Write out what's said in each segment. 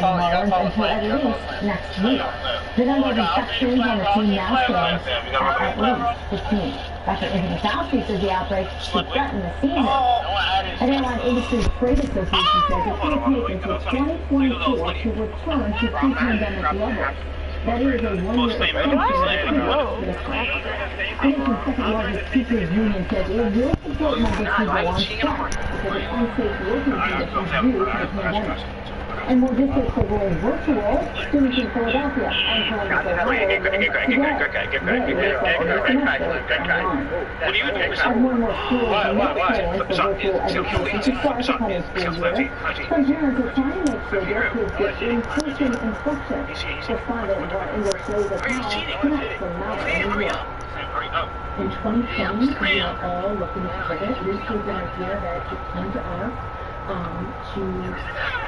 Marlins until at least next week. The number of infections on the team now stands at least 15. Dr. Anthony Fauci says the outbreak could threaten the season. An airline industry trade association says it's going to take until 2024 to return to pre-pandemic levels. That is a one-year extension of the nation's second-largest teachers union says it will support members who go on strike because of unsafe working conditions due to the pandemic. And more districts are going virtual. Students in Philadelphia and Columbus, Ohio, and more and more schools make plans for virtual education to start the coming school year. Some parents are trying to make sure their kids get in-person instruction. Respondent Laura Ingalls shows us how connect from Malvern, New York. In 2020, we are all looking to pivot. This is an idea that should come to us to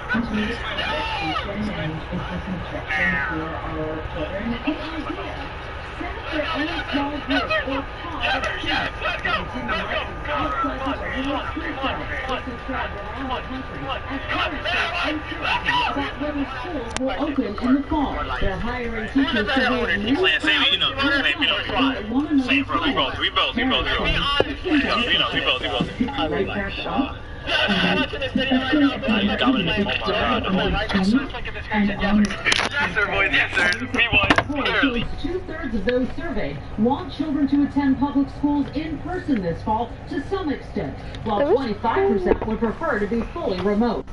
continue to provide education and in-person instruction for our children. An idea. Senator Ernest Small Group will call to continue outside of the school zone. This is spread around the country as parents are uncertain about whether schools will open in the fall. They're hiring teachers to hold new classes. Two-thirds of those surveyed want children to attend public schools in person this fall to some extent, while 25% would prefer to be fully remote.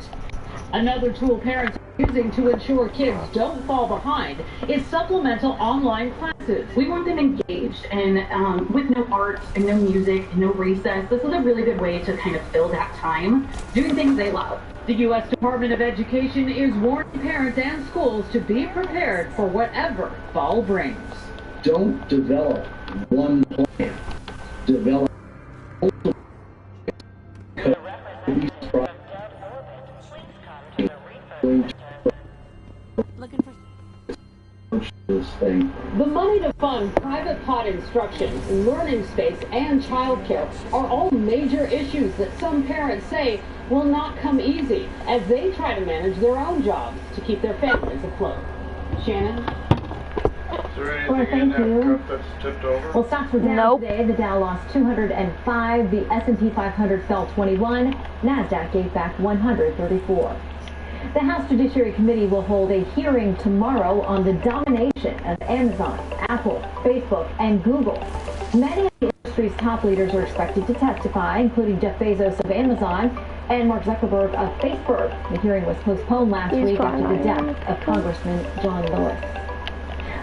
Another tool parents are using to ensure kids don't fall behind is supplemental online classes. We want them engaged and with no art and no music and no recess. This is a really good way to kind of fill that time doing things they love. The U.S. Department of Education is warning parents and schools to be prepared for whatever fall brings. Don't develop one plan. Develop this thing. The money to fund private pot instruction, learning space, and childcare are all major issues that some parents say will not come easy as they try to manage their own jobs to keep their families afloat. Shannon? Well, thank you. Well, stocks were down today. The Dow lost 205. The S&P 500 fell 21. NASDAQ gave back 134. The House Judiciary Committee will hold a hearing tomorrow on the domination of Amazon, Apple, Facebook, and Google. Many of the industry's top leaders are expected to testify, including Jeff Bezos of Amazon and Mark Zuckerberg of Facebook. The hearing was postponed last week after the death of Congressman John Lewis.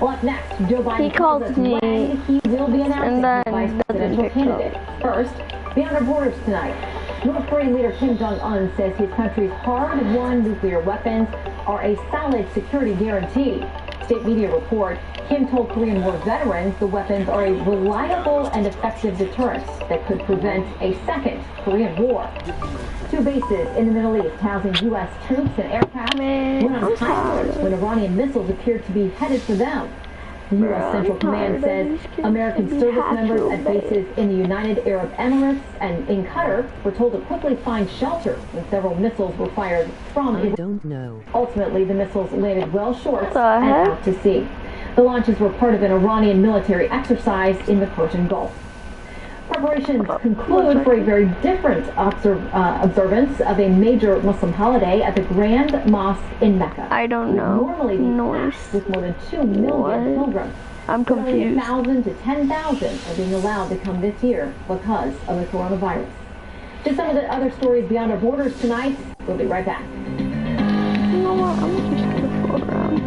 Well, up next, Joe Biden tells us when he will be announcing his vice presidential candidate. First, beyond our borders tonight, North Korean leader Kim Jong-un says his country's hard-won nuclear weapons are a solid security guarantee. State media report Kim told Korean War veterans the weapons are a reliable and effective deterrent that could prevent a second Korean War. Two bases in the Middle East housing U.S. troops and aircraft went on high alert when Iranian missiles appeared to be headed for them. The U.S. Central Command says American service members at bases in the United Arab Emirates and in Qatar were told to quickly find shelter when several missiles were fired from Iran. Don't know. Ultimately, the missiles landed well short and out to sea. The launches were part of an Iranian military exercise in the Persian Gulf. Preparations conclude for a very different observance of a major Muslim holiday at the Grand Mosque in Mecca. I don't know. Normally packed with more than 2 million pilgrims. I'm confused. 1,000 to 10,000 are being allowed to come this year because of the coronavirus. Just some of the other stories beyond our borders tonight. We'll be right back. You know what? I'm just gonna float around.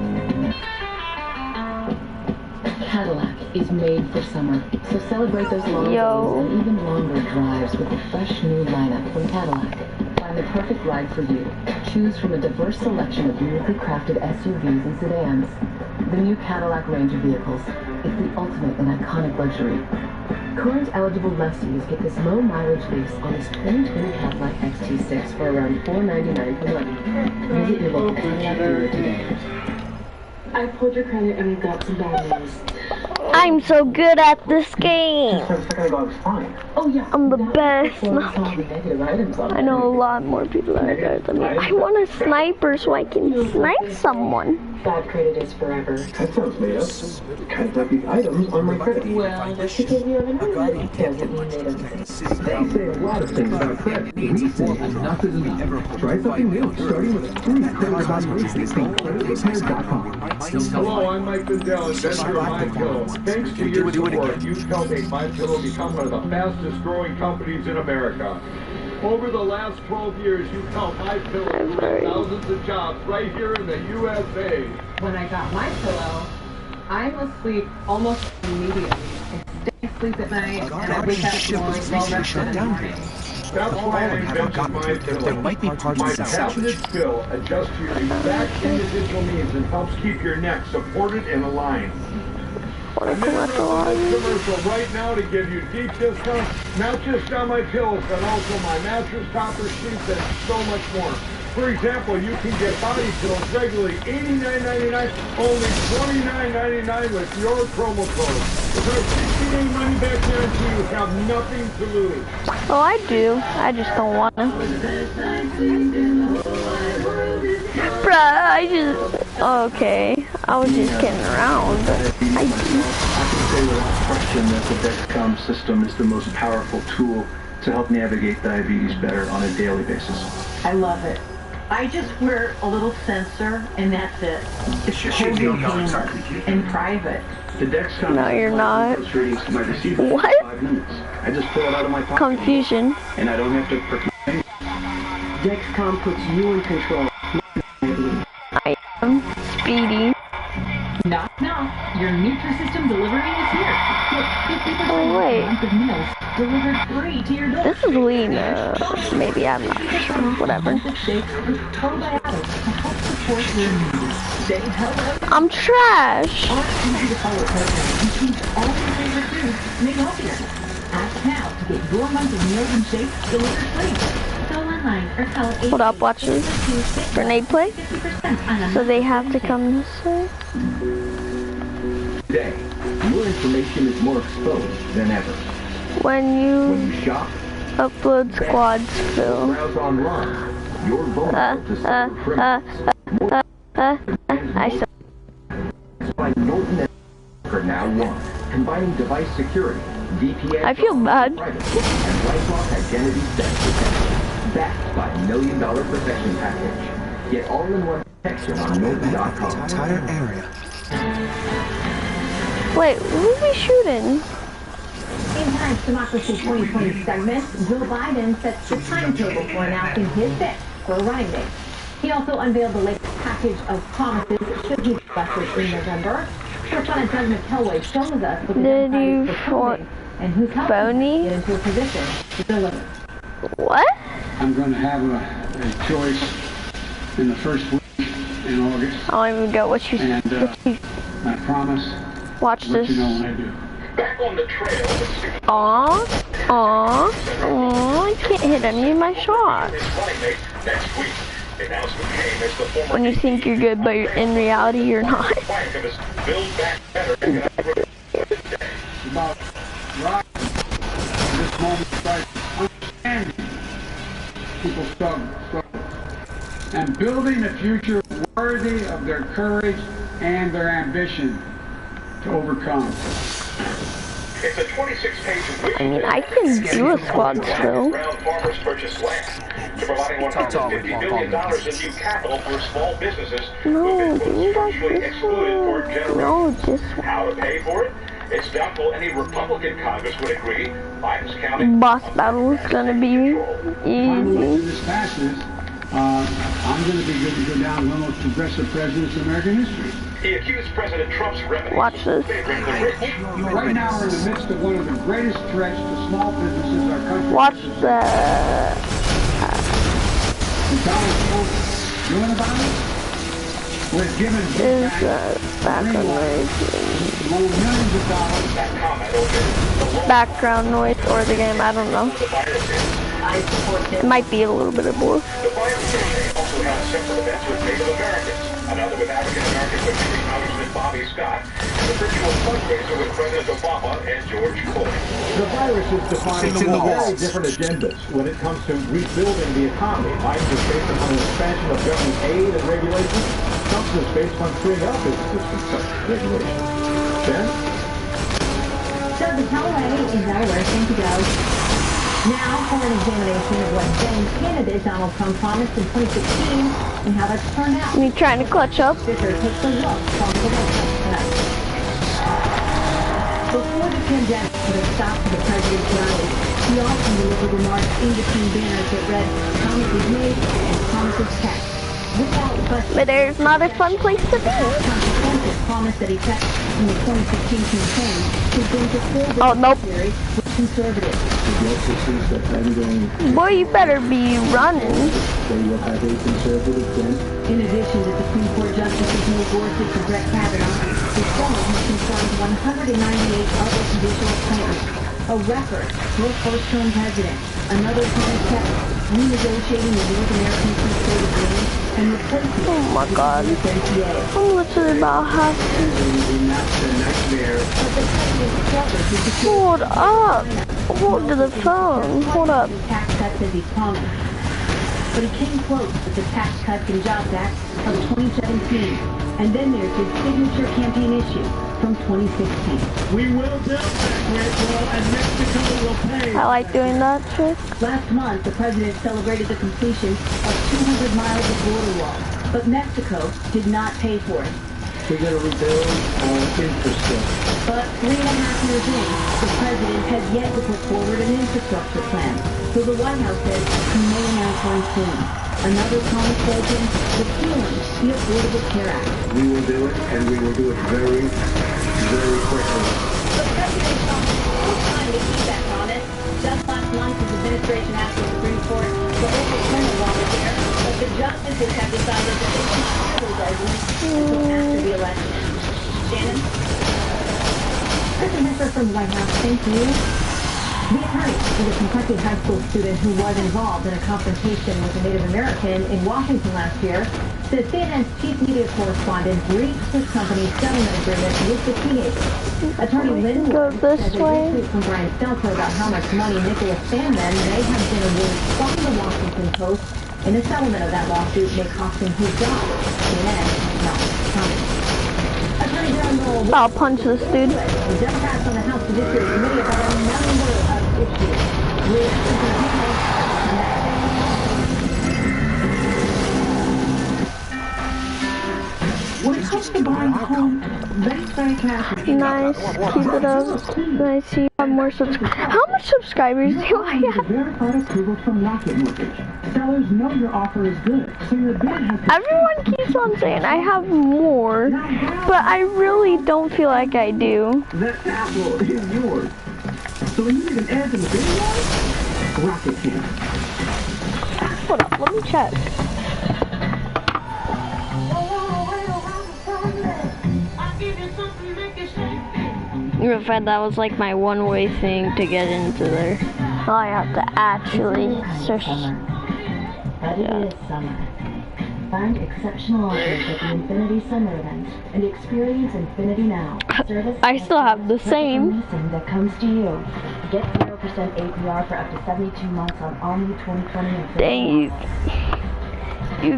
Cadillac is made for summer, so celebrate those long days and even longer drives with a fresh new lineup from Cadillac. Find the perfect ride for you. Choose from a diverse selection of uniquely crafted SUVs and sedans. The new Cadillac range of vehicles is the ultimate in iconic luxury. Current eligible lessees get this low mileage lease on this 2020 Cadillac XT6 for around $499 per month. Visit your local Cadillac dealer today. I pulled your credit and we got some bad news. I'm so good at this game. For a second ago, I was fine. Oh, yeah. I'm the Now, best. before No, we I'm saw the kidding. negative items on I know a lot more people that are better than me. I want a sniper so I can snipe someone. God created us forever. That sounds made up. Kind of like these items on my credit. Well, just because you haven't heard it doesn't mean they don't exist. They say a lot of things about credit. We say enough is enough. Try something new, starting with a free credit evaluation from creditrepair.com. Hello, I'm Mike Lindell, inventor of MyPillow. Thanks to your support, you've helped make MyPillow become one of the fastest growing companies in America. Over the last 12 years, you've helped MyPillow create thousands of jobs right here in the USA. When I got my pillow, I'm asleep almost immediately. I stay asleep at night, and I wake up feeling well rested. That's why I invented MyPillow. There might be parts My of the patented pill adjusts to your exact individual needs and helps keep your neck supported and aligned. I'm interrupting this commercial right now to give you deep discounts, not just on my pillows, but also my mattress topper, sheets, and so much more. For example, you can get body pillows regularly $89.99, only $29.99 with your promo code. With our 60-day money-back guarantee, you have nothing to lose. Oh, I do. I just don't want to. Bruh, I just... Okay. I was just kidding around, but I do. I can say without question that the Dexcom system is the most powerful tool to help navigate diabetes better on a daily basis. I love it. I just wear a little sensor, and that's it. It's totally painless and private. The Dexcom No, you're not. readings to my receiver in What? 5 minutes. I just pull it out of my pocket. Confusion. And I don't have to... Dexcom puts you in control. I am speedy. Knock, knock. Your Nutrisystem delivery is here. Get 50% Oh, wait. off of meals delivered free to your door. This is Lena. Maybe I'm not sure. Whatever. Shakes with probiotics to help support your needs. Stay healthy. I'm trash. Our easy-to-follow program includes all your favorite foods made healthier. Act now to get your month of meals and shakes delivered free. Go online or call 8. Hold up, watch this. Grenade play. 50% on a So they have to come this way. Today, your information is more exposed than ever. When When you you shop, upload squads, Phil. browse online, you're vulnerable to cyber I saw. That's why Norton for now one, combining device security, VPN, I feel bad. privacy, and LifeLock identity theft protection, backed by $1 million protection package. Get all-in-one protection on Norton.com. entire area. Wait, who's we shooting? In Times Democracy 2020 segment, Joe Biden sets the timetable for announcing his pick for a running mate. He also unveiled the latest package of promises should he be elected in November. Correspondent Doug McKelway shows us what the Did Democrats you are proposing and who's helping Boney? get into a position to deliver. What? I'm going to have a choice in the first week in August, I don't even get what you and I promise watch to let this. you know when I do. Back on the trail. Aw, aw, aw, I can't hit any of my shots. Next week. Announcement came as the former When you think you're good, but in reality you're not. activist Build Back Better. It's about right this moment, like understanding people struggle, and building a future worthy of their courage and their ambition to overcome. It's a 26-page I mean, I can do a squad still. Brown farmers purchase land to providing $150 million in new capital for small businesses No, who've been do you guys virtually this excluded for one? generations. No, this one. How to pay for it? It's doubtful any Republican Congress would agree. Biden's county. Boss battle is gonna be Finally, when easy. this passes, I'm going to be good to go down as one of the most progressive presidents in American history. He accused President Trump's remedy Watch this. favoring the rich. Right now, we're in the midst of one of the greatest threats to small businesses our country. Watch the. And Donald Trump doing about it? Was given Is background noise. loan millions of dollars. That comment over the Background noise or the game, I don't know. It might be a little bit of both. The Biden campaign also held separate events with Native Americans, a another with African-American Missouri Congressman Bobby Scott, and the virtual fundraiser with President Obama and George Floyd. The virus is defining two very different agendas when it comes to rebuilding the economy. Biden is based upon an expansion of government aid and regulation. Trump's is based on freeing up businesses from such regulation. Ben? Doug Holloway in Delaware. Thank you, Doug. Now for an examination of what then candidate Donald Trump promised in 2016 and how that's turned out. Me trying to clutch up. Victor takes a look from the White House tonight. Before the pandemic put a stop to the president's rally, he often delivered remarks in between banners that read promises made and promises kept. Without question, But there's not a fun place to be. consequences promised that he kept in the 2016 campaign has been to fill the Oh, nope. military with conservatives. The justices that I'm going Boy, you better be running. they will have a conservative bent. In addition to Supreme Court Justices Neil Gorsuch and Brett Kavanaugh, the Senate has confirmed 198 other judicial appointments, a record for a first-term president. Another promise kept, renegotiating the North American Free Trade Agreement and replacing Oh my God. USMCA. I'm literally about half. But the president struggles to secure Hold up. Hold to the phone. Hold up. tax cuts as he promised. But he came close with the Tax Cuts and Jobs Act of 2017. And then there's his signature campaign issue from 2016. We will build that great wall, and Mexico will pay. I like doing that trick. Last month, the president celebrated the completion of 200 miles of border wall. But Mexico did not pay for it. We're going to rebuild our infrastructure. But 3.5 years in, the president has yet to put forward an infrastructure plan. So the White House says he may announce one soon. Another promise taken, repealing the Affordable Care Act. We will do it, and we will do it very, very quickly. But President Trump took time to keep that promise. Just last month, his administration asked the Supreme Court to overturn Obamacare, but the justices have decided that they cannot hear those arguments until after the election. Shannon? Kristen Messer from the White House, thank you. The attorney for the Kentucky high school student who was involved in a confrontation with a Native American in Washington last year says CNN's chief media correspondent breached his company's settlement agreement with the teenager. Attorney Lynn Go Ward this has a way. dispute from Brian Stelter about how much money Nicholas Sandman may have been awarded from the Washington Post, and the settlement of that lawsuit may cost him his job. CNN has not commented. Attorney General Noel I'll punch this dude. the Democrats on the House Judiciary Committee about a number of issues. Reaction to the people. When it comes to buying a home, that's fantastic. Nice. Keep it up. Nice. You have more subscribers. How much subscribers do I Need a have? verified approval from Rocket Mortgage. Sellers know your offer is good, so your bid has to Everyone keeps on saying I have more, but I really don't feel like I do. That apple is yours. So when you need an edge in the bidding war, Rocket can. Hold up, let me check. You ever said that was like my one-way thing to get into there? Oh, I have to actually search. But it is summer. Find exceptional offers at the Infinity Summer event and experience Infinity Now. Service I still have the same. leasing that comes to you. Get 0% APR for up to 72 months on all new 2020 Infinity. Dang you.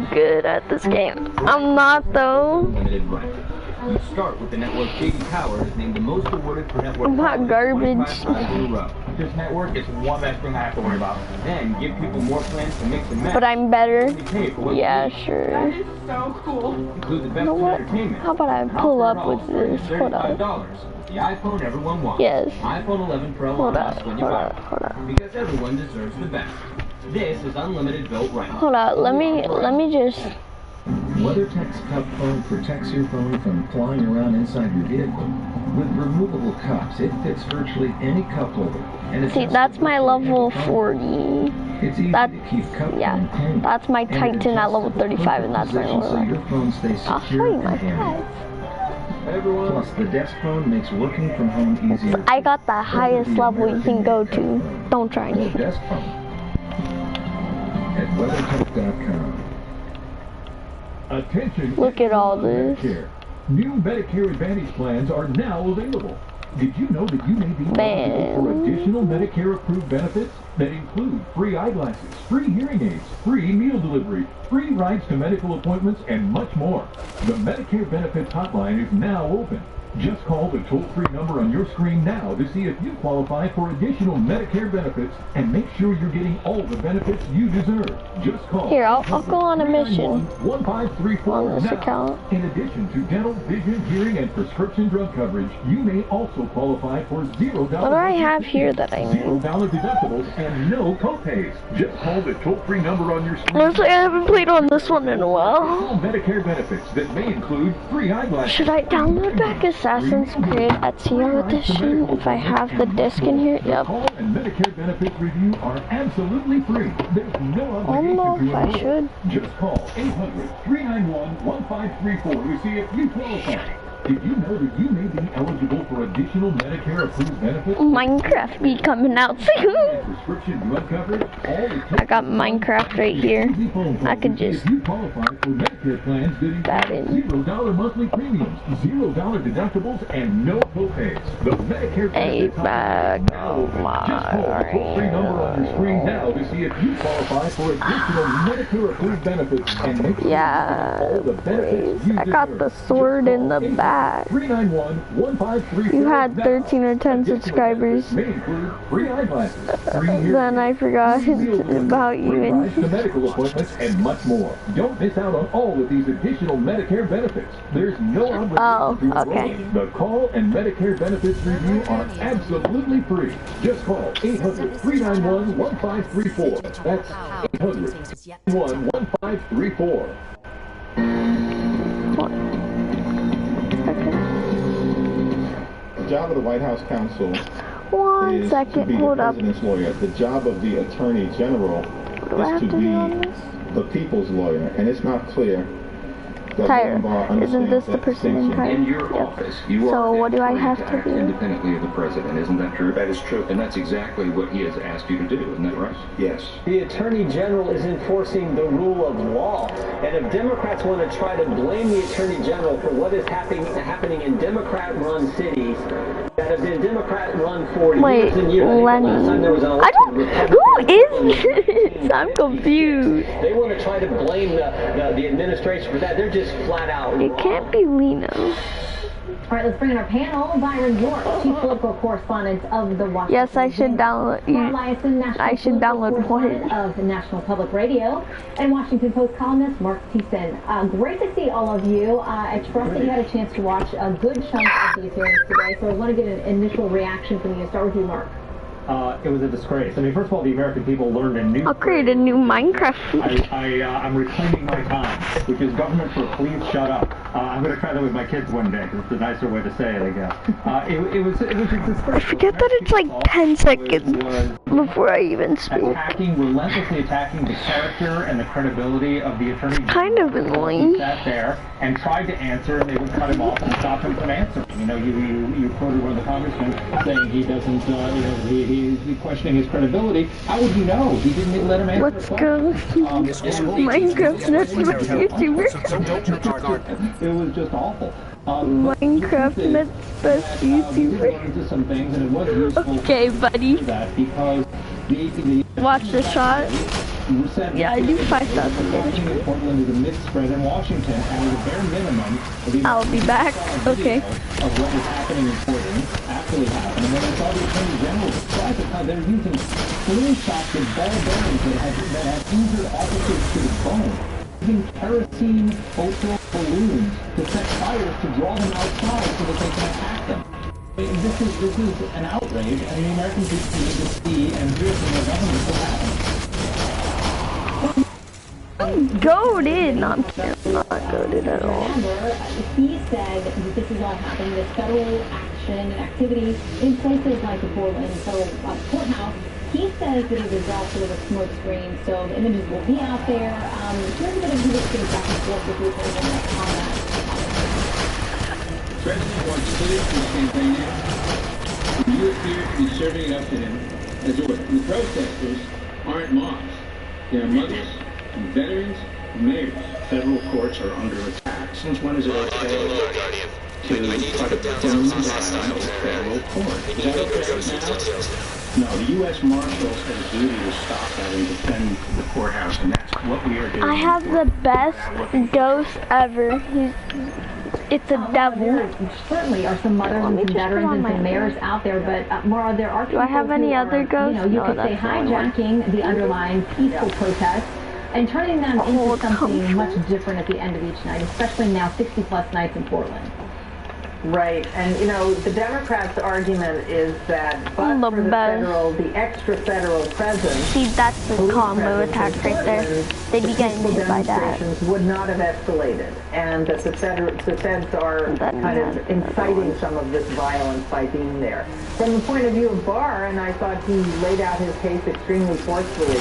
You good at this game. I'm not though. Limited run. We start with the network J.D. Power is named the most awarded for network. I'm not garbage. 25 times in a row. This network is one less thing I have to worry about. Then give people more plans to mix and match. But I'm better. Only pay for what Yeah, you need. sure. So cool. Include the best You know what? entertainment. How about I pull up with this? Hold up. $35. The iPhone everyone wants. Yes. iPhone 11 Pro Hold on up. us when you Hold buy up. it. Hold up. Because everyone deserves the best. This is unlimited built right. Hold up. Let me just. WeatherTech's Cup Phone protects your phone from flying around inside your vehicle. With removable cups, it fits virtually any cup holder. And it's See, that's my level 40. It's easy That, to keep cup yeah, phone clean. that's my And it Titan at adjusts level to the 35, and that's my position level. so your phone stays I'll show secure you my and handy. price. Plus, the desk phone makes working from home easier. I got the highest level you can go to. Don't try Your me. desk phone at WeatherTech.com. Attention. Look at all this. Medicare. New Medicare Advantage plans are now available. Did you know that you may be eligible for additional Medicare-approved benefits that include free eyeglasses, free hearing aids, free meal delivery, free rides to medical appointments, and much more? The Medicare Benefits Hotline is now open. Just call the toll-free number on your screen now to see if you qualify for additional Medicare benefits and make sure you're getting all the benefits you deserve. Just call. Here, I'll go on a mission 1534 on this now. account. In addition to dental, vision, hearing, and prescription drug coverage, you may also qualify for $0. What do I have here that I need? $0 deductibles and no copays. Just call the toll-free number on your screen. Honestly, I haven't played on this one in a while. Medicare benefits that may include free eyeglasses. Should I download back Assassin's Creed Ezio Edition if I have the disc in here? Yep. Call and Medicare benefits review are absolutely free. There's no I don't know if I should. Just call 800-391-1534 to see if you qualify. Did you know that you may be eligible for additional Medicare-approved benefits? Minecraft be coming out soon. Prescription drug coverage, I got Minecraft right here. I could just you qualify for Medicare plans that include $0 monthly premiums, $0 deductibles, and no copays. The Medicare benefits bag. Oh my. Just call the toll-free number on your screen now to see if you qualify for additional Medicare-approved benefits and make sure all the benefits you I got the sword in the back. 391-1534. You had 13 or 10 subscribers. Then I forgot about you. To medical appointments and much more. Don't miss out on all of these additional Medicare benefits. There's no obligation to enroll. The call and Medicare benefits review are absolutely free. Just call 800-391-1534. That's 800-391-1534. The job of the White House counsel is to be the president's lawyer. The job of the attorney general is to be the people's lawyer, and it's not clear Tyra, isn't this the person in Tyra? In your office, you so what do I have to act do? Independently of the president, isn't that true? That is true. And that's exactly what he has asked you to do, isn't that right? Yes. The Attorney General is enforcing the rule of law. And if Democrats want to try to blame the Attorney General for what is happening in Democrat-run cities that have been Democrat-run for years and years. Lenny. I don't... Who is this? I'm confused. They want to try to blame the administration for that. They're just flat out It can't be Lino. All right, let's bring in our panel. Byron York, chief political correspondent of the Washington. Yes, I should download. I should download one of National Public Radio, and Washington Post columnist Mark Thiessen. Great to see all of you. I trust that you had a chance to watch a good chunk of these hearings today. So I want to get an initial reaction from you. Start with you, Mark. It was a disgrace. I mean, first of all, the American people learned a new... I'll create a new Minecraft. I'm reclaiming my time, which is government for please shut up. I'm going to try that with my kids one day, because it's a nicer way to say it, I guess. It was a disgrace. I forget that it's like 10 seconds before I even speak. Relentlessly attacking the character and the credibility of the attorney. It's kind of annoying. He sat there and tried to answer, and they would cut him off and stop him from answering. You know, you quoted one of the congressmen saying he doesn't, he's questioning his credibility. How would you know? He didn't let him answer. Let's go. Minecraft's next best YouTuber. It was just awful. Minecraft's next best YouTuber. Okay, buddy. Watch the shot. Yeah, I do 5,000 damage. Portland is a mid-spread in Washington, and at a bare minimum, I'll be back. Okay. Of what was happening in Portland actually happened. And when I saw the Attorney General describe it, how they're using slingshots and ball bearings that have injured officers to the bone, using kerosene ultra balloons to set fires to draw them outside so that they can attack them. I mean, this is an outrage, and the American people need to see and hear from their government what happened. I'm goated. No, I'm kidding. I'm not goated at all. He said that this is all happening, this federal action and activity in places like the Portland courthouse. He says that it is all sort of a smoke screen, so the images will be out there. Here's a bit of this back and forth with you on that. The president wants clear from his campaign ads. You appear to be serving it up to him as order. The protesters aren't mobs. They are mothers, and veterans, and mayors. federal courts are under attack. Since when is it okay to try to burn down a federal court? Is that okay now? No, the U.S. Marshals have a duty to stop that and defend the courthouse, and that's what we are doing. I have the best ghost ever. It's a devil. There certainly are some mothers and some veterans and some mayors out there, but Maura, there are people. Do I have any other ghosts? You could say hijacking the underlying peaceful protests and turning them into something much different at the end of each night, especially now 60-plus nights in Portland. Right, and the Democrats' argument is that but for the extra federal presence, see, that's the combo attack right there. They'd be getting hit by that. Would not have escalated, and that the feds are kind of inciting some of this violence by being there. From the point of view of Barr, and I thought he laid out his case extremely forcefully,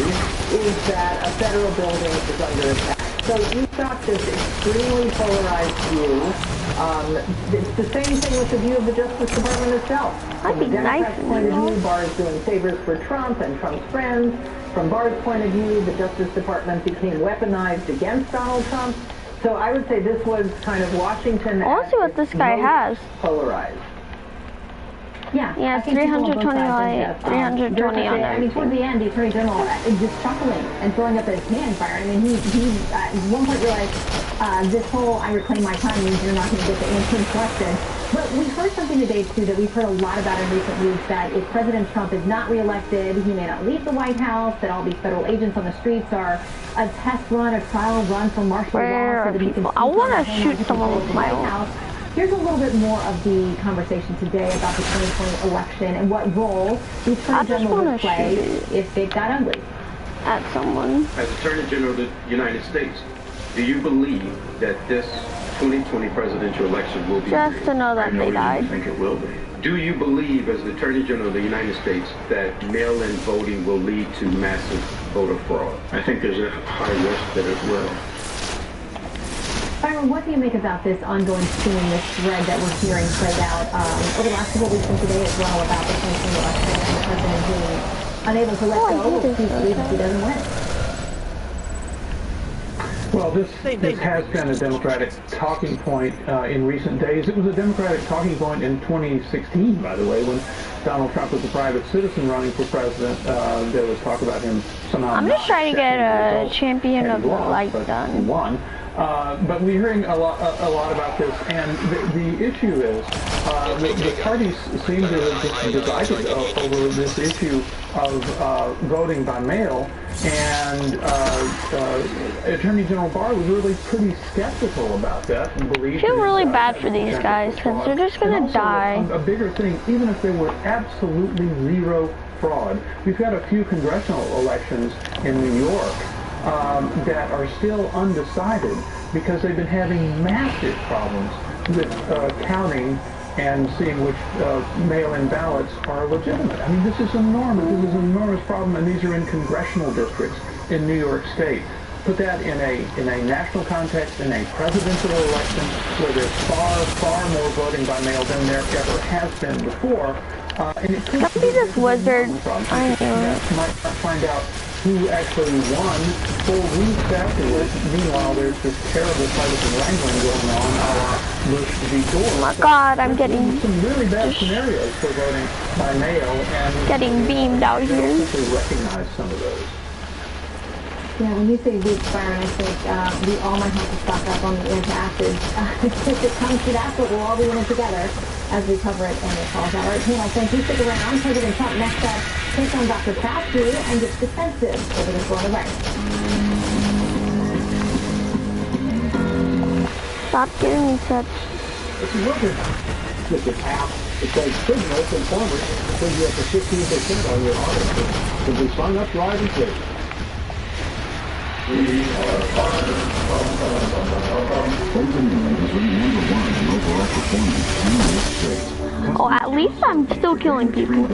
is that a federal building is under attack. So you've got this extremely polarized view. It's the same thing with the view of the Justice Department itself. From the Democrats' point of view, Barr is doing favors for Trump and Trump's friends. From Barr's point of view, the Justice Department became weaponized against Donald Trump. So I would say this was kind of Washington. I want to see what this guy has. Polarized. Yeah, 320 on I mean, toward the end, the Attorney General is just chuckling and throwing up his hand fire. I mean, he at one point realized this whole "I reclaim my time" means you're not going to get the answer to the question. But we heard something today, too, that we've heard a lot about in recent weeks, that if President Trump is not reelected, he may not leave the White House, that all these federal agents on the streets are a test run, a trial run for martial law. So that he can I want to shoot someone with my own. Here's a little bit more of the conversation today about the 2020 election and what role the Attorney General would play if it got ugly. At someone. As Attorney General of the United States, do you believe that this 2020 presidential election will be just to know that they died? I think it will be. Do you believe, as the Attorney General of the United States, that mail-in voting will lead to massive voter fraud? I think there's a high risk that it will. Byron, what do you make about this ongoing scheme, this thread that we're hearing played out over the last couple of weeks and today as well about the 2020 election and the president being unable to let go of his lead if he doesn't win? Well, this has been a Democratic talking point in recent days. It was a Democratic talking point in 2016, by the way, when Donald Trump was a private citizen running for president. There was talk about him somehow. I'm just trying to get a champion of the light done. He won. But we're hearing a lot about this, and the issue is the parties seem to have just divided over this issue of voting by mail, and Attorney General Barr was really pretty skeptical about that and believed. I feel really bad for these guys because they're just going to die. A bigger thing, even if there were absolutely zero fraud, we've got a few congressional elections in New York that are still undecided because they've been having massive problems with counting and seeing which mail-in ballots are legitimate. I mean, this is enormous. This is an enormous problem, and these are in congressional districts in New York State. Put that in a national context, in a presidential election, where there's far more voting by mail than there ever has been before. And it could be this wizard. I know. Might not find out who actually won full weeks afterwards. Meanwhile, there's this terrible partisan wrangling going on a la Bush v. Gore. Oh my God, I'm getting some really bad scenarios for voting by mail, and getting beamed out here. We recognize some of those. Yeah, when you say weeks, Byron, I think we all might have to stock up on the antacids. If it comes to that, but we'll all be in it together as we cover it and it falls out. All right, panel, thank you. Stick around. President Trump next up takes on Dr. Fauci and gets defensive over the coronavirus. Stop giving me such. It's working. With this app, it says signal from farmers. It says you have to 15% on your auto. Simply sign up, drive, and click. Oh, at least I'm still killing people.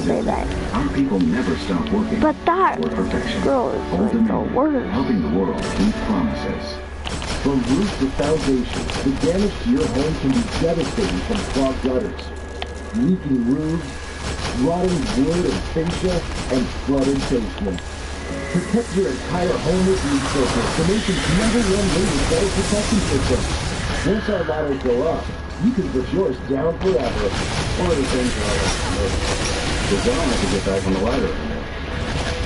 Say that. Our people never stop working. But that girl is like the worst. Helping the world keep promises. From roof to foundation, the damage to your home can be devastating from clogged gutters, leaking roofs, rotting wood and fascia, and flooded basements. Protect your entire home with Leak Filter, the nation's #1 rated water protection system. Once our ladders go up, you can put yours down forever. One of the things I like to know is I don't have to get back on the ladder anymore.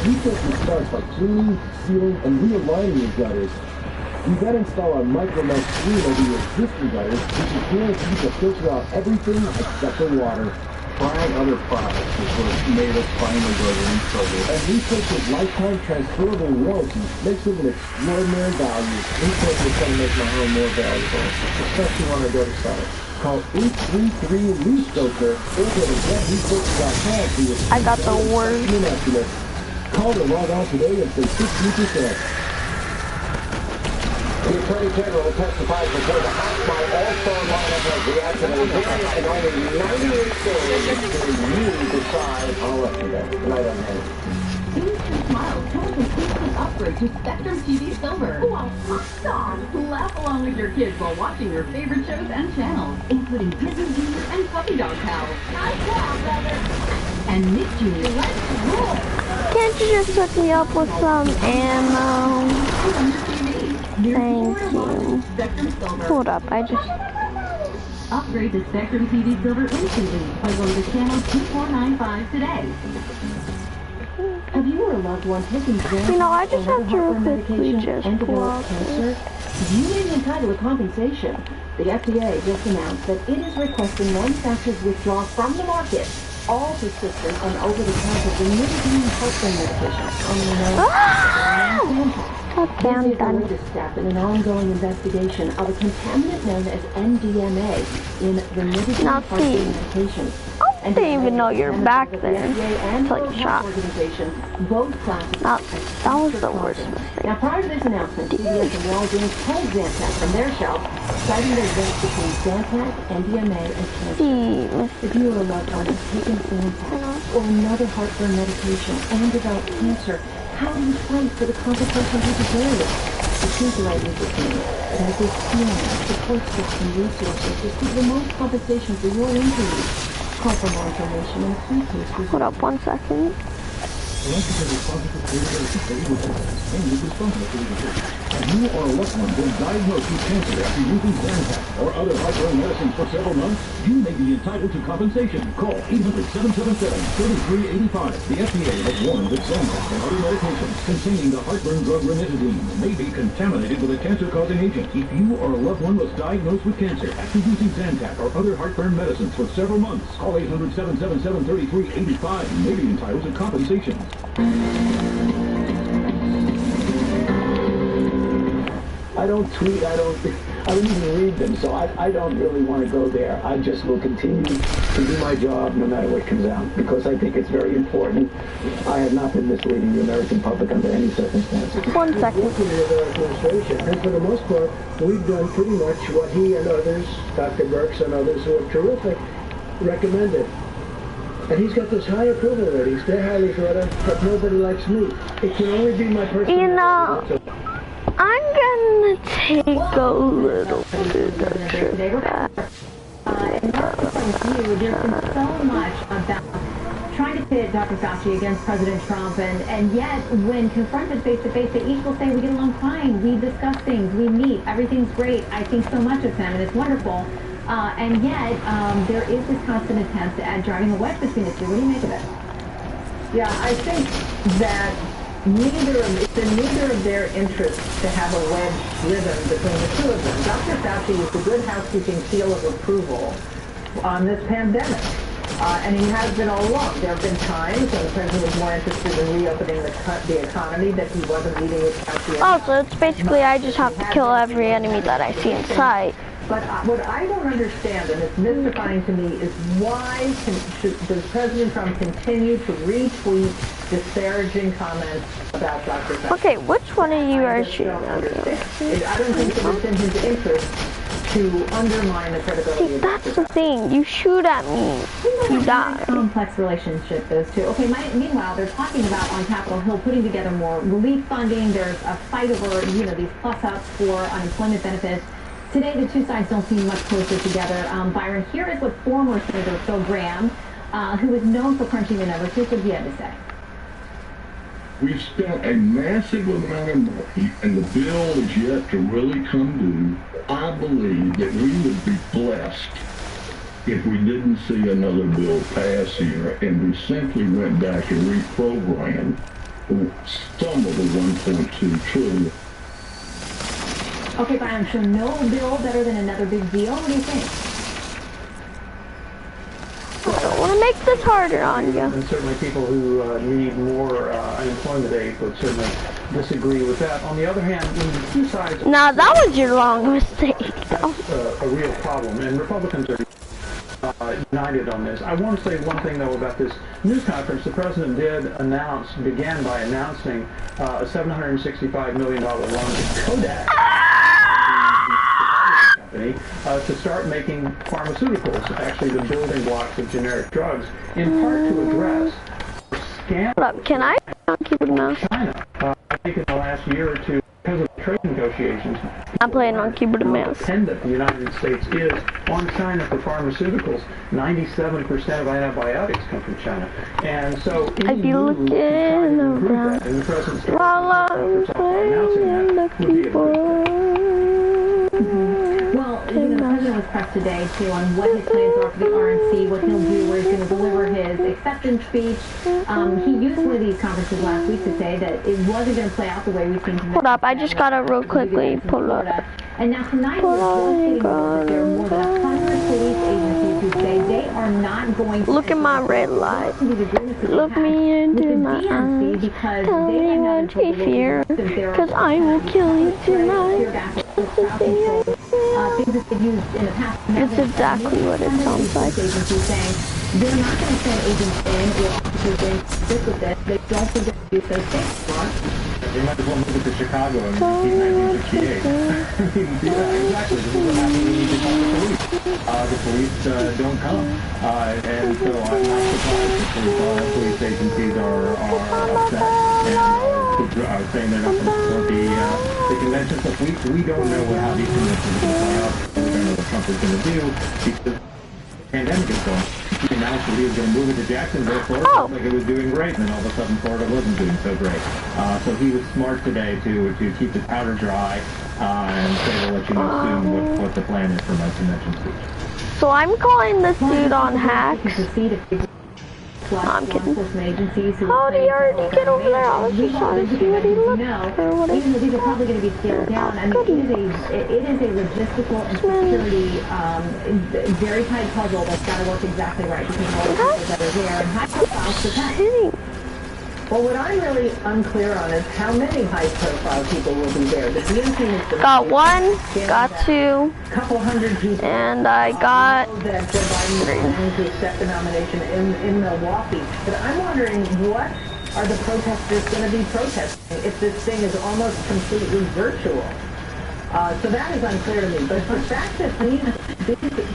Leak Filter starts by cleaning, sealing, and realigning your gutters. You then install our micro-melt screen over your existing gutters, which is guaranteed to filter out everything except the water. Trying other products which were made of finally built in trouble. And Leak Filter's lifetime transferable warranty makes them an extraordinary value. Leak Filter is going to make my home more valuable, especially when I go to sell it. Call 833-LEAK-FILTER or go to getleakfilter.com for your I got the word. estimate. Call or log on today and save 15%. The Attorney General testified before the House by all-star lineup has reacted in only 98 days until you decide. I'll let you go. Good night, everybody. Instant Smiles comes with instant upgrade to Spectrum TV Silver. Wow, stop! Laugh along with your kids while watching your favorite shows and channels, including Disney Junior and Puppy Dog Pals. And Nick Jr. Let's roll! Can't you just hook me up with some ammo? Thank you. Hold up, I just... Upgrade to Spectrum TV Silver instantly by going to channel 2495 today. Have you or a loved one taken You know, I just have to quickly just pull out cancer? You may be entitled to compensation. The FDA just announced that it is requesting manufacturers withdraw from the market all persistent and over-the-counter ranitidine heartburn medication. This is the latest step in an ongoing investigation of a contaminant known as NDMA in ranitidine heartburn medication. I didn't even know you're back there until you shot. That was the worst mistake. Now, prior to this announcement, CVS and Walgreens pulled Zantac from their shelf, citing the link between Zantac, NDMA, and cancer. If you or a loved one has taken Zantac or another heartburn medication and developed cancer, how do you fight for the compensation you deserve? The Choose the Right Nicotine has this healing, support system, resources to seek the most compensation for your injuries. Call for more information in a free case. Hold up 1 second. You or a loved one been diagnosed with cancer after using Zantac or other heartburn medicines for several months? You may be entitled to compensation. Call 800-777-3385. The FDA has warned that Zantac and other medications containing the heartburn drug ranitidine may be contaminated with a cancer-causing agent. If you or a loved one was diagnosed with cancer after using Zantac or other heartburn medicines for several months, call 800-777-3385. You may be entitled to compensation. I don't tweet, I don't even read them, so I don't really want to go there. I just will continue to do my job no matter what comes out, because I think it's very important. I have not been misleading the American public under any circumstances. 1 second. Working in the administration, and for the most part, we've done pretty much what he and others, Dr. Birx and others who are terrific, recommended. And he's got this high approval ratings. They're highly thought of, but nobody likes me. It can only be my personal... You know, I'm gonna take a little bit of trip back. And that's the point of view. There's been so much about trying to pit Dr. Fauci against President Trump, and yet, when confronted face-to-face, they each will say, we get along fine, we discuss things, we meet, everything's great, I think so much of him, and it's wonderful. And yet, there is this constant attempt at driving a wedge between the two. What do you make of it? Yeah, I think that it's in neither of their interests to have a wedge driven between the two of them. Dr. Fauci is the good housekeeping seal of approval on this pandemic. And he has been all along. There have been times when the president was more interested in reopening the economy that he wasn't meeting with Fauci. Oh, so it's basically I just have to kill every enemy that I see in sight. But what I don't understand, and it's mystifying to me, is why does President Trump continue to retweet disparaging comments about Dr. Fauci? Okay, which one of you are shooting at me? I don't think it was in his interest to undermine the credibility See, of that's Dr. the thing. You shoot at me, you die. Complex relationship, those two. Okay, meanwhile, they're talking about on Capitol Hill putting together more relief funding. There's a fight over, these plus-ups for unemployment benefits. Today, the two sides don't seem much closer together. Byron, here is what former Senator Phil Gramm, who is known for crunching the numbers, here's what he had to say. We've spent a massive amount of money, and the bill is yet to really come due. I believe that we would be blessed if we didn't see another bill pass here, and we simply went back and reprogrammed some of the 1.2 trillion. Okay, Byron, so no bill better than another big deal? What do you think? I don't want to make this harder on you. And certainly people who need more unemployment aid would certainly disagree with that. On the other hand, when the two sides... Now, that was your wrong mistake. That's a real problem, and Republicans are united on this. I want to say one thing, though, about this news conference. The president began by announcing a $765 million loan to Kodak. Company, to start making pharmaceuticals, actually the building blocks of generic drugs, in part to address scandals. Hold up, can I keep it now? China. I think in the last year or two, because of trade negotiations, I'm playing on keyboard and mouse. Dependent the United States is on China for pharmaceuticals. 97% of antibiotics come from China, and so I'd be looking around while I'm playing the keyboard. Well, the president was pressed today, too, on what his plans are for the RNC, what he'll do, where he's going to deliver his acceptance speech. He used one of these conferences last week to say that it wasn't going to play out the way we've seen from Hold up, I just got to real quickly pull up. And now tonight, we're getting word that there are more than 100 police agencies who say they are not going to... Look at my red light. Look me into my eyes. Tell me what you fear, because I will kill you tonight. Things that they've used in the past. It's exactly what it sounds like. They're not going to send agents in or officers in to stick with this. They don't think they're going to do so safe. They might as well move it to Chicago in 1968. Exactly. This is what happens when you become the police. The police don't come. And so I'm not surprised that police agencies are upset and are saying they're not going to support the convention. So we don't know how these conventions are going to play out. We don't know what Trump is going to do because the pandemic is going. He announced that he was going to move it to Jacksonville, Florida, like it was doing great, and then all of a sudden Florida wasn't doing so great. So he was smart today to keep his powder dry and say we'll let you know soon what the plan is for my convention speech. So I'm calling this dude on hacks. No, I'm kidding. How did he already get over there? I was just trying to see what he looked or what he Even though these are probably going to be scaled down, I mean, it is a logistical and security very tight puzzle that's got to work exactly right because of all the people that are there and high profile protect. Well, what I'm really unclear on is how many high-profile people will be there. The DNC is the got one, got two, couple hundred people, and I got that Joe Biden is planning to accept the nomination in Milwaukee. But I'm wondering, what are the protesters going to be protesting if this thing is almost completely virtual? So that is unclear to me. But the fact that these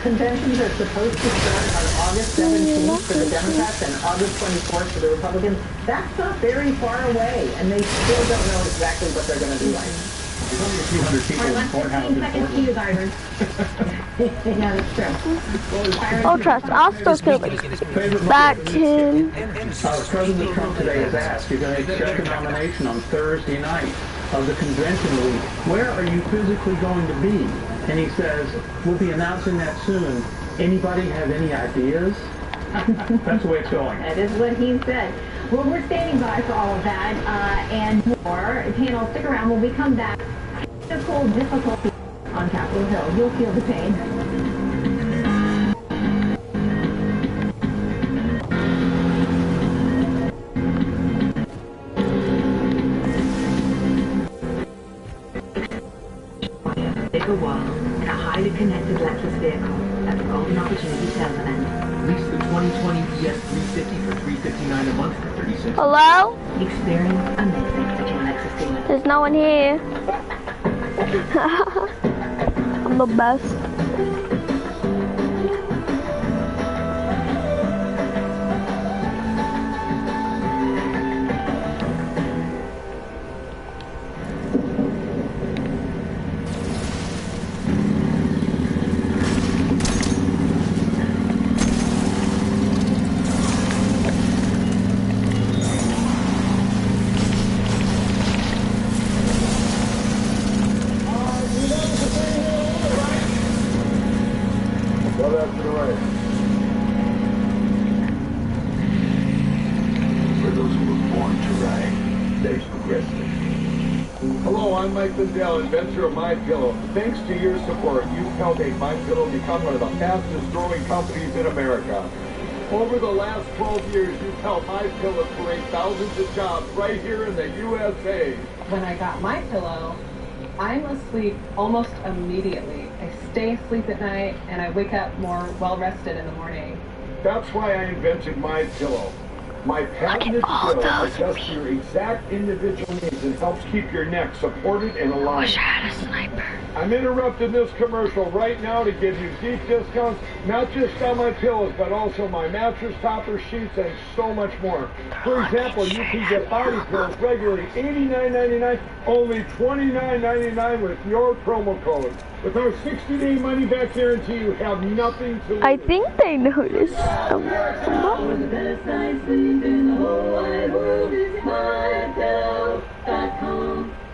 conventions are supposed to start on August 17th for the Democrats and August 24th for the Republicans, that's not very far away, and they still don't know exactly what they're going to be like. There's only a few hundred people in the courthouse in Portland. Yeah, that's true. Oh, trust. I'll still kill it. Back to President Trump today has asked, you're going to accept the nomination on Thursday night of the convention week. Where are you physically going to be? And he says, we'll be announcing that soon. Anybody have any ideas? That's the way it's going. That is what he said. Well, we're standing by for all of that and more. Panel, stick around when we come back. Technical difficulty on Capitol Hill. You'll feel the pain. A while in a highly connected Lexus vehicle at the Golden Opportunity Terminal. Lease the 2020 ES350 for $359 a month for 36. Hello? Experience amazing at your Lexus dealer. There's no one here. I'm the best. Pass it away. For those who were born to ride, there's Progressive. Hello, I'm Mike Lindell, inventor of MyPillow. Thanks to your support, you've helped make MyPillow become one of the fastest growing companies in America. Over the last 12 years, you've helped MyPillow create thousands of jobs right here in the USA. When I got MyPillow, I'm asleep almost immediately. I stay asleep at night and I wake up more well-rested in the morning. That's why I invented MyPillow. My patented pillow adjusts your exact individual needs and helps keep your neck supported and aligned. Wish I had a sniper. I'm interrupting this commercial right now to give you deep discounts, not just on my pillows, but also my mattress topper, sheets, and so much more. For example, you can get body pillows regularly $89.99, only $29.99 with your promo code. With our 60-day money-back guarantee, you have nothing to lose. I think they noticed.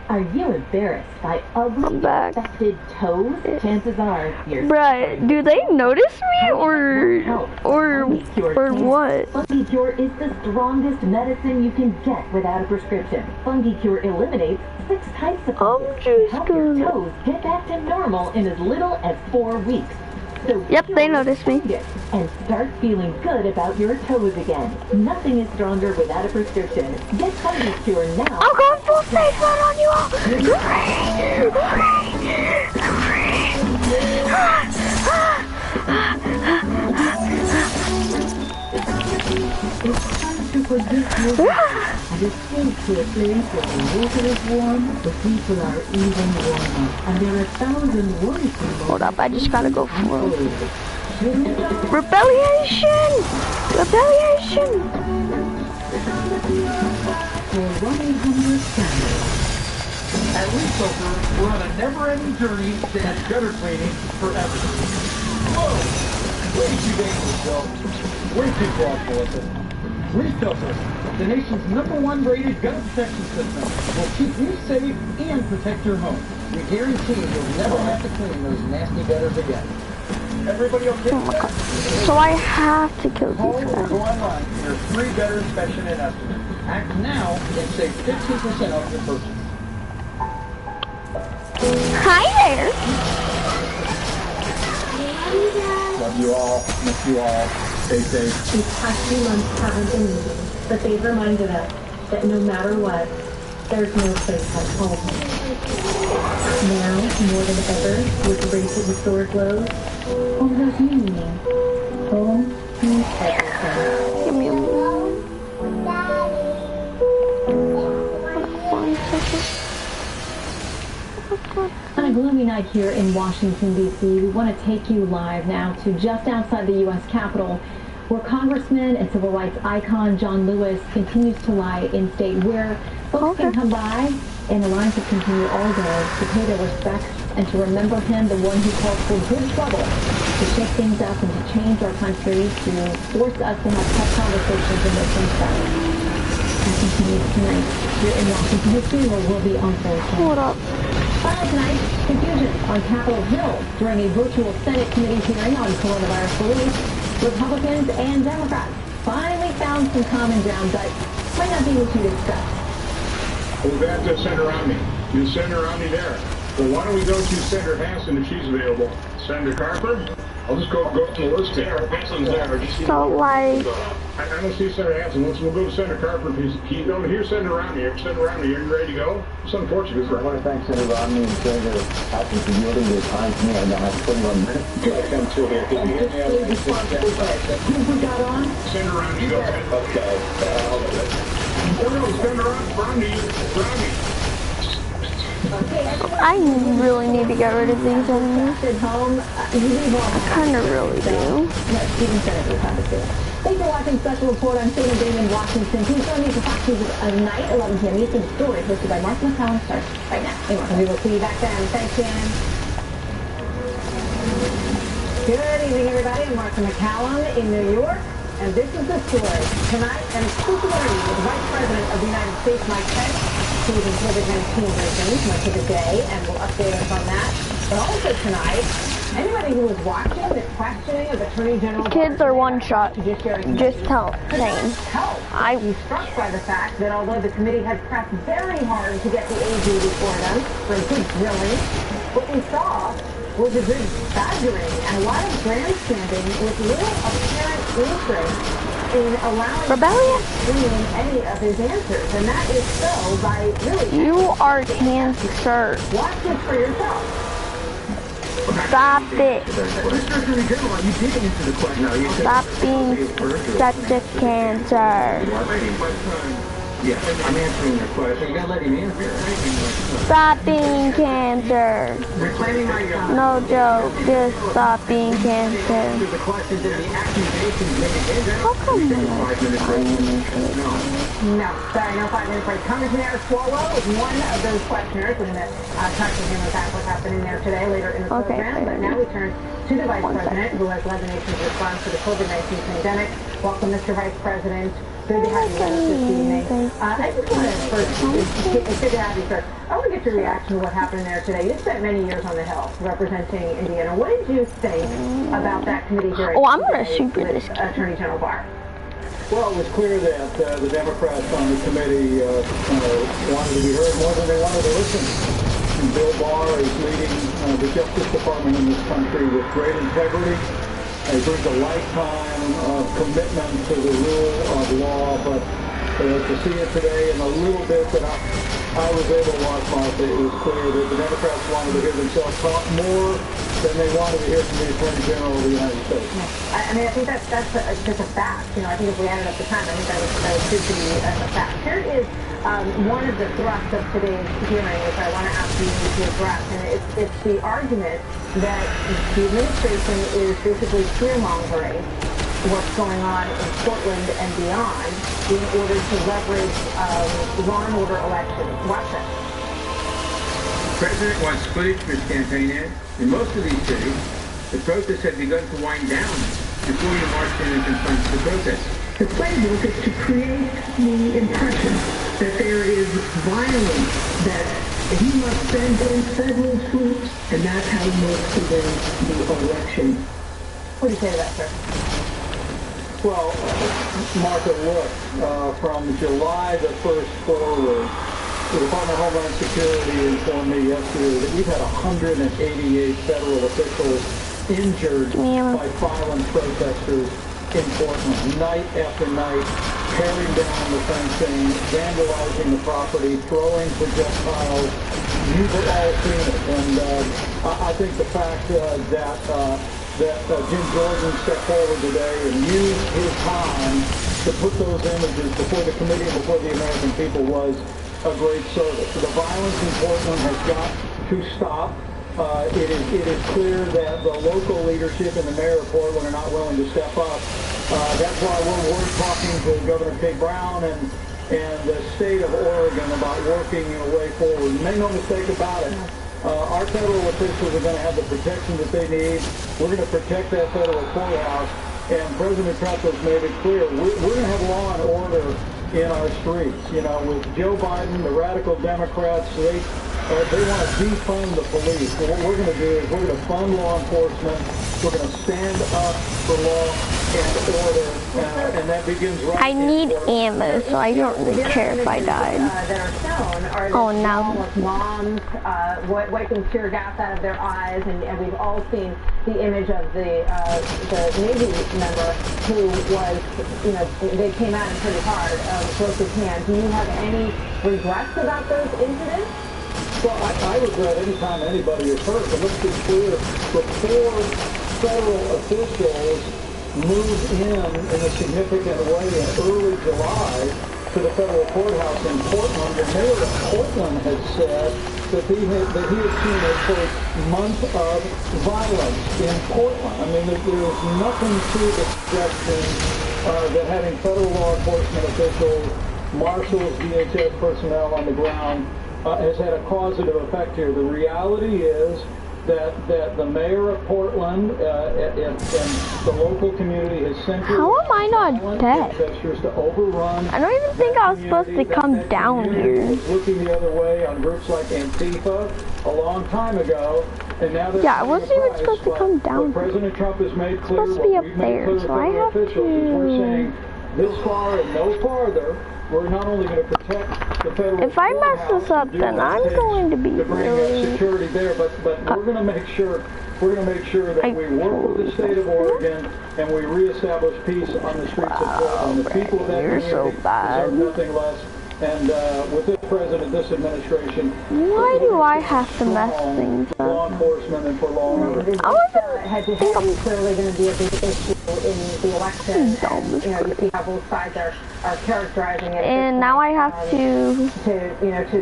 Are you embarrassed by ugly, infected toes? Chances are you're... Bruh, do they notice me or what? Fungi Cure is the strongest medicine you can get without a prescription. Fungi Cure eliminates 6 types of fungus to help your toes get back to normal in as little as 4 weeks. So yep, they noticed me. And start feeling good about your toes again. Nothing is stronger without a prescription. Get Fungi Cure now. I'm going full face run on you all. It's time to forget your and escape to a place where the water is warm, the people are even warmer, and there are 1,000 worrisome. Hold up, I just gotta go for Rebellion! Rebellion! For 1-800-SAMURAI. At Leaseover, we're on a never-ending journey to have gutter cleaning forever. Whoa! Way too dangerous, Bill. Way too broad, Melissa. Leaseover, the nation's #1 rated gutter protection system, will keep you safe and protect your home. We guarantee you'll never have to clean those nasty gutters again. Everybody okay? Oh my god. So I have to kill these Call or guys. go online for your free gutter inspection and estimate. Act now and save 15% off your purchase. Hi there! Love you all. Miss you all. Stay safe. These past few months haven't been easy, but they've reminded us that no matter what, there's no place like home. Now, more than ever, with recent historic lows, home has meaning. Home means everything. Give me a moment. 1 second. On a gloomy night here in Washington, D.C., we want to take you live now to just outside the U.S. Capitol, where Congressman and civil rights icon John Lewis continues to lie in state, where folks can come by and the lines will continue all day to pay their respects and to remember him, the one who called for good trouble, to shake things up and to change our country, to force us to have tough conversations and make things better. That continues tonight here in Washington. His funeral will be on Thursday. Hold up. Finally tonight, confusion on Capitol Hill during a virtual Senate committee hearing on coronavirus relief. Republicans and Democrats finally found some common ground, but might not be what you discussed. Who's that to Senator Romney? You Senator Romney there. Well, why don't we go to Senator Hassan if she's available? Senator Carper? I'll just go to the list there. Hassan's there. So, like... I don't see Senator Hassan. We'll go to Senator Carper if he's over here. Senator Romney. Senator Romney, are you ready to go? It's unfortunate. I want to thank Senator Romney and Senator Hassan for yielding their time to me. I now have 21 minutes. I'm still here. Can you hear me? Who got on? Senator Romney, go ahead. Okay. No, Senator Romney. I really need to get rid of these enemies. I kind of really do. Thanks for watching Special Report. I'm Shana Damon, Washington. Please join me for Fox News at night, 11 p.m. Eastern. Story hosted by Mark McCallum starts right now. And we will see you back then. Thanks, Shannon. Good evening, everybody. I'm Mark McCallum in New York. And this is the story. Tonight, an exclusive interview with the Vice President of the United States, Mike Pence, who is in COVID-19 briefings much of the day, and will update us on that. But also tonight, Anybody who was watching the questioning of Attorney General kids are one shot. Just saying. I was struck by the fact that although the committee had pressed very hard to get the AG before them for good drilling, what we saw was a good badgering and a lot of grandstanding with little apparent interest in allowing in any of his answers, and that is so by really. You are cancer. Watch this for yourself. Stop it. Mr. Attorney General, you did answer the question. No, you stop being such a cancer. Yeah, I'm answering your question. You gotta let him answer. Stop being cancer. Reclaiming my no joke, just stop being cancer. How come No, sorry, no 5 minute break. Congressman Swalwell is one of those questioners. We're going to talk to him about what's happening there today later in the program. But now we turn to the Vice President, who has led the nation's response to the COVID-19 pandemic. Welcome, Mr. Vice President. Good to have you with us this evening. I just want to first, it's good to have you, sir. I want to get your reaction to what happened there today. You spent many years on the Hill representing Indiana. What did you think about that committee hearing? Oh, I'm going to super this Attorney General Barr. Well, it was clear that the Democrats on the committee wanted to be heard more than they wanted to listen. And Bill Barr is leading the Justice Department in this country with great integrity. He brings a lifetime of commitment to the rule of law, but to see it today and a little bit that I was able to watch, Martha, it was clear that the Democrats wanted to hear themselves talk more than they wanted to hear from the Attorney General of the United States. I mean, I think that's just a fact. You know, I think if we added up the time, I think that should be a fact. Here is one of the thrusts of today's hearing, which I want to ask you to address, and it's the argument that the administration is basically fear-mongering what's going on in Portland and beyond in order to leverage law and order elections. Watch it. The president wants footage for his campaign ads. In most of these cities, the protests had begun to wind down before he marched in and confronted the protests. The playbook is to create the impression that there is violence, that he must send in federal troops, and that's how he wants to win the election. What do you say to that, sir? Well, Martha, look, from July the 1st forward, the Department of Homeland Security informed me yesterday that we've had 188 federal officials injured by violent protesters in Portland, night after night, tearing down the fencing, vandalizing the property, throwing projectiles. You've all seen it, and I think the fact that Jim Jordan stepped forward today and used his time to put those images before the committee and before the American people was a great service. The violence in Portland has got to stop. It is clear that the local leadership and the mayor of Portland are not willing to step up. That's why we're talking to Governor Kate Brown and the state of Oregon about working a way forward. Make no mistake about it. Our federal officials are going to have the protection that they need. We're going to protect that federal courthouse. And President Trump has made it clear, we're going to have law and order in our streets. You know, with Joe Biden, the radical Democrats, they want to defund the police. So what we're going to do is we're going to fund law enforcement. We're going to stand up for law and order, and that begins right. I need ammo, so I don't really care if I died. That are shown are no. Moms wiping tear gas out of their eyes, and we've all seen the image of the Navy member who was, you know, they came at him pretty hard, broke his hand. Do you have any regrets about those incidents? Well, I regret any time anybody is hurt, but let's be clear, before federal officials moved in a significant way in early July to the federal courthouse in Portland, the mayor of Portland had said that he had seen a, quote, month of violence in Portland. I mean, there is nothing to the suggestion that having federal law enforcement officials, marshals, DHS personnel on the ground has had a causative effect here. The reality is that the mayor of Portland and the local community has sent How am I not dead? to overrun. I don't even think I was supposed to come down here. Was looking the other way on groups like Antifa a long time ago, And now Yeah, I wasn't even supposed to come down. President Trump has made It's clear, supposed to be up there, so I have we're saying to... this far and no farther. We're not only going to protect the federal If I mess this up, then I'm going to be really... security there, but we're going to make sure that we work with the state of Oregon and we reestablish peace on the streets of Portland. The people of that community deserve nothing less. And with this president, this administration, why do I have to mess things up? Law enforcement and for law and order. Head-to-head is clearly going to be a big issue in the election. And, you know, you see how both sides are characterizing it. And now I have to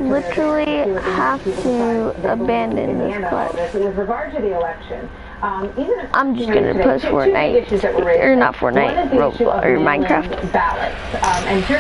literally have to abandon this class. With regard to the election, I'm just gonna push Fortnite, or not Fortnite, Roblox, or Minecraft. Ballots. And here's